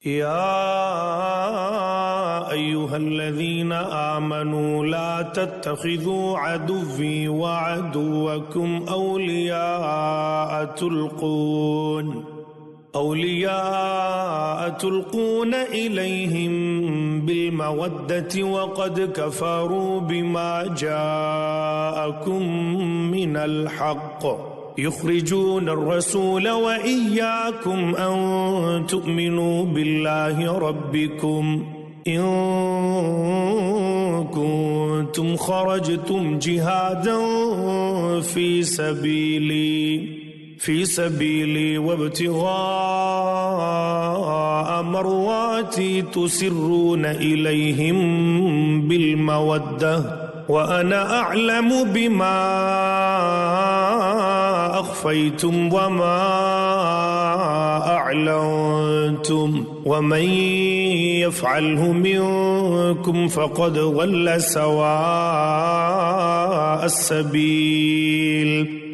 يا أيها الذين آمنوا لا تتخذوا عدوي وعدوكم أولياء تلقون إليهم بالمودة وقد كفروا بما جاءكم من الحق يخرجون الرسول وإياكم أن تؤمنوا بالله ربكم إن كنتم خرجتم جهادا في سبيلي وابتغاء مرضاتي تسرون إليهم بالمودة وأنا أعلم بما أخفيتم وما أعلنتم ومن يفعله منكم فقد ضل سواء السبيل